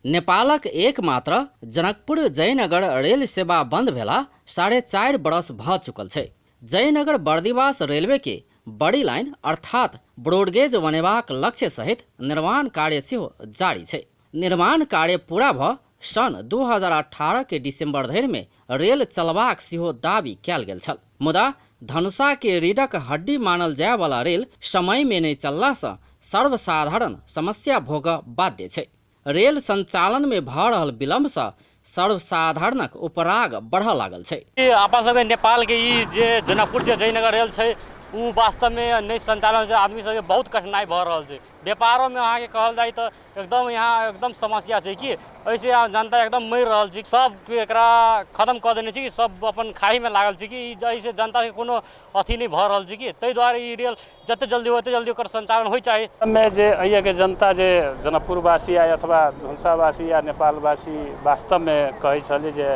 नेपालक एकमात्र जनकपुर जयनगर रेल सेवा बंद भेला 4.5 बरस भ चुकल छै। जयनगर बर्दिवास रेलवे के बड़ी लाइन अर्थात ब्रॉडगेज बनेबाक लक्ष्य सहित निर्माण कार्य सेहो जारी छै। निर्माण कार्य पूरा भ सन 2018 के डिसेम्बर धरि में रेल चलबाक सेहो दावी कयल गेल छल। मुदा धनुषा के रीढ़क हड्डी मानल जाय वाला रेल समय में नहीं चलला से सर्वसाधारण समस्या भोग बाध्य छै। रेल संचालन में भ रहल विलम्ब से सर्वसाधारणक उपराग बढ़ लागल छै। अपन सबके नेपाल के ई जे जनकपुर जे जयनगर रेल छै उ वास्तव में नहीं संचालन से आदमी सबके बहुत कठिनाई भ रहल छै। व्यापारों में अहाँ के कहल जाय तो एकदम यहाँ एकदम समस्या छै कि ऐसे जनता एकदम मर रहल छै। सब एकरा खत्म कर देने छै कि सब अपन खाही में लागल छै कि ऐसे जनता के कोनो अथी नहीं भ रहल छै कि तै द्वारे ई रेल जते जल्दी होते जल्दी ओकर संचालन होय चाहे। में जे अइया के जनता जे जनकपुरवासी या अथवा धनुषावासी या नेपालवासी वास्तव में कहै छले जे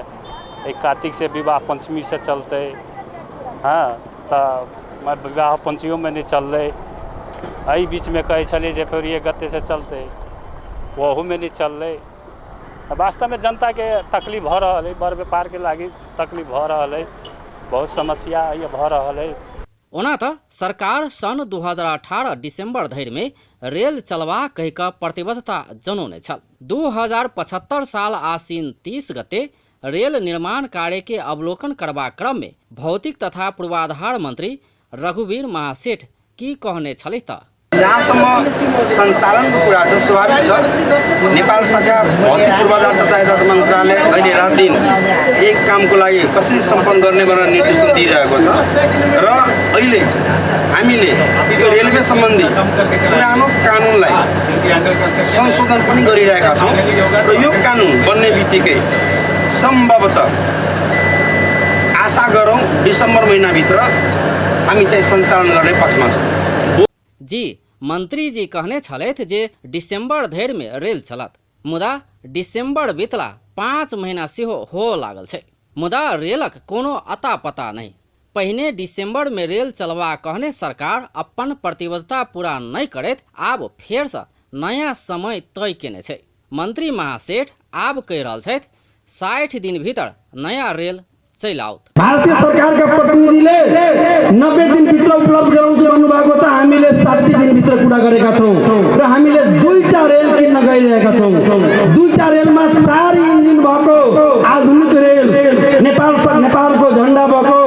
कार्तिक से विवाह पंचमी से चलते। हाँ तो विवाह पंचमियों में नहीं चल रहे, अई बीच में कहे चले जे फिर ये गते से चलते वहू में नहीं चल रहे। वास्तव में जनता के तकलीफ भ रहा है, बड़ व्यापार के लागी तकलीफ भ रहा है, बहुत समस्या ये भ रहा है। ओना तो सरकार सन 2018 डिसेम्बर धरि में रेल चलवा कहि क प्रतिबद्धता जनौने छल। 2075 साल आसीन 30 गते रेल निर्माण कार्य के अवलोकन करबा क्रम में भौतिक तथा पूर्वाधार मंत्री रघुवीर महासेठ की कहने छले त जहाँसम्म सञ्चालनको कुरा छ स्वाभाविक छ। नेपाल सरकार भौतिक पूर्वाधार तथा यातायात मन्त्रालय अहिले रात दिन एक कामको लागि कसरी सम्पन्न गर्ने भनेर निर्देशन दिइरहेको छ र अहिले हामीले यो रेलवे सम्बन्धी पुरानो कानुनलाई संशोधन पनि गरिरहेका छौँ र यो कानुन बन्ने बित्तिकै सम्भवतः आशा गरौँ डिसेम्बर महिनाभित्र हामी चाहिँ सञ्चालन गर्ने पक्षमा छौँ। जी मंत्री जी कहने छलथि जे डिसेम्बर धरि में रेल चलत, मुदा डिसेम्बर बीतला 5 महीना सेहो हो लागल छै, मुदा रेलक कोनो अता पता नहीं। पहिने डिसेम्बर में रेल चलवा कहने सरकार अपन प्रतिबद्धता पूरा नहीं करैत आब फेर से नया समय तय केने छै। मंत्री महासेठ आब कहि रहल छथि 60 दिन भीतर नया रेल चलि आओत। भारतीय सरकारका प्रतिनिधिले 90 दिन भित्र उपलब्ध गराउँछु भन्नुभएको त हामीले 60 दिन भित्र कुरा गरेका छौं र हामीले दुईटा रेल किन्न गइरहेका छौं। दुईटा रेलमा 4 इन्जिन भएको आधुनिक रेल नेपालको झण्डा भएको।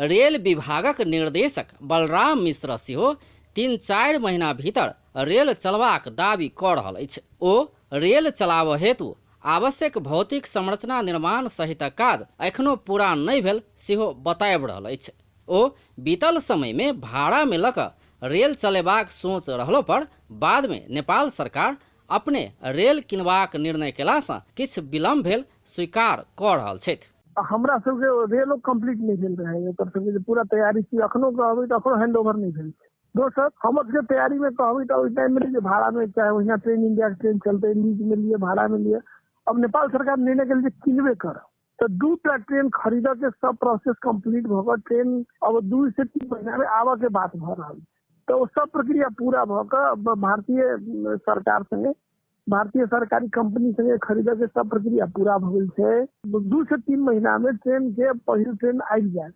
रेल विभागक निर्देशक बलराम मिश्र सेहो 3-4 महीना भीतर रेल चलबाक दावी क रहल अछि। ओ रेल चलाब हेतु आवश्यक भौतिक संरचना निर्माण सहित काज एखनो पूरा नहीं भेल सेहो बताब रहल अछि। ओ बीतल समय में भाड़ा में लक रेल चलेबाक सोच रहलो पर बाद में नेपाल सरकार अपने रेल किनबाक निर्णय केला से किछ विलम्ब भेल स्वीकार क रहल छथि। हमरा सबके रेलो कंप्लीट नहीं भेल रहे, ओकर सबके पूरा तैयारी थी, अखनो कहबै त अखनो हैंडओवर नहीं भेल। दोसर हमर के तैयारी में कहबै त ओइ टाइम में जे भाड़ा में चाहे वहाँ ट्रेन इंडिया के ट्रेन चलते लीज में लिए भाड़ा में लिए। अब नेपाल सरकार निर्णय के लिए किनबे कर तो 2टा ट्रेन खरीद के सब प्रोसेस कंप्लीट भग ट्रेन अब 2 से 3 महीना में आवा के बात भ रहा है। तो सब प्रक्रिया पूरा भग भारतीय सरकार संगे भारतीय सरकारी कंपनी संगे खरीद के सब प्रक्रिया पूरा भ गेल छै। 2 से 3 महीना में ट्रेन के पहिल ट्रेन आबि जाए,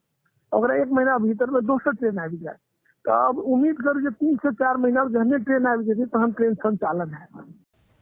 अगर 1 महीना भीतर में दोसर ट्रेन आबि जाए तो अब उम्मीद करू जे 3 से 4 महीना में जहने ट्रेन आबि जेतै तहन ट्रेन संचालन है।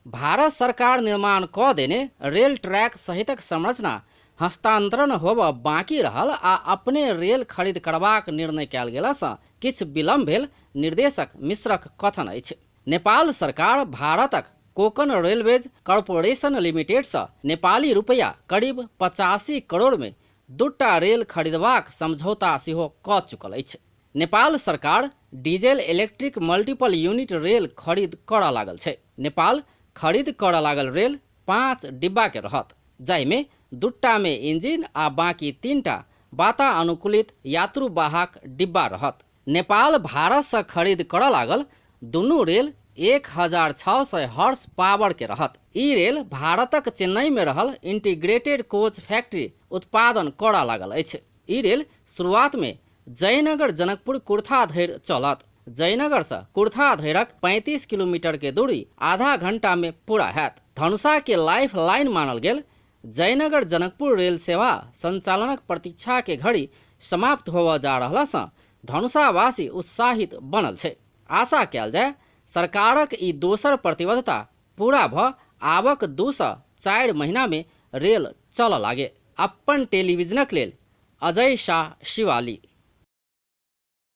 भारत सरकार निर्माण क देने रेल ट्रैक सहितक संरचना हस्तांतरण होब बाकी रहल आ अपने रेल खरीद करबाक निर्णय कयल गेला सँ किछ विलम्ब भेल निर्देशक मिश्रक कथन अछि। नेपाल सरकार भारतक कोकण रेलवेज कॉर्पोरेशन लिमिटेड सँ नेपाली रुपैया करीब 85 करोड़ में 2टा रेल खरीदबाक समझौता सेहो क चुकल अछि। नेपाल सरकार diesel electric multiple unit rail खरीद करऽ लागल छै। नेपाल खरीद करऽ लागल रेल 5 डिब्बा के रहत, जाहि में 2टा में इंजिन आ बाकी 3टा वातानुकूलित यात्रुवाहक डिब्बा रहत। नेपाल भारत से खरीद करऽ लागल दुनू रेल 1600 हॉर्स पावर के रहत। ई रेल भारतक चेन्नई में रहल इंटीग्रेटेड कोच फैक्ट्री उत्पादन करऽ लागल अछि। ई रेल शुरुआत में जयनगर जनकपुर कुर्था धरि चलत, जयनगर से कुर्था धरिक 35 किलोमीटर के दूरी आधा घंटा में पूरा हैत। धनुषा के लाइफ लाइन मानल गेल जयनगर जनकपुर रेल सेवा संचालनक प्रतीक्षा के घड़ी समाप्त होवा जा रहला सँ धनुषावासी उत्साहित बनल छै। आशा कयल जाय सरकारक ई दोसर प्रतिबद्धता पूरा भ आबक 2 सँ 4 महीना में रेल चल लागे। अपन टेलीविजनक लेल अजय शाह शिवाली।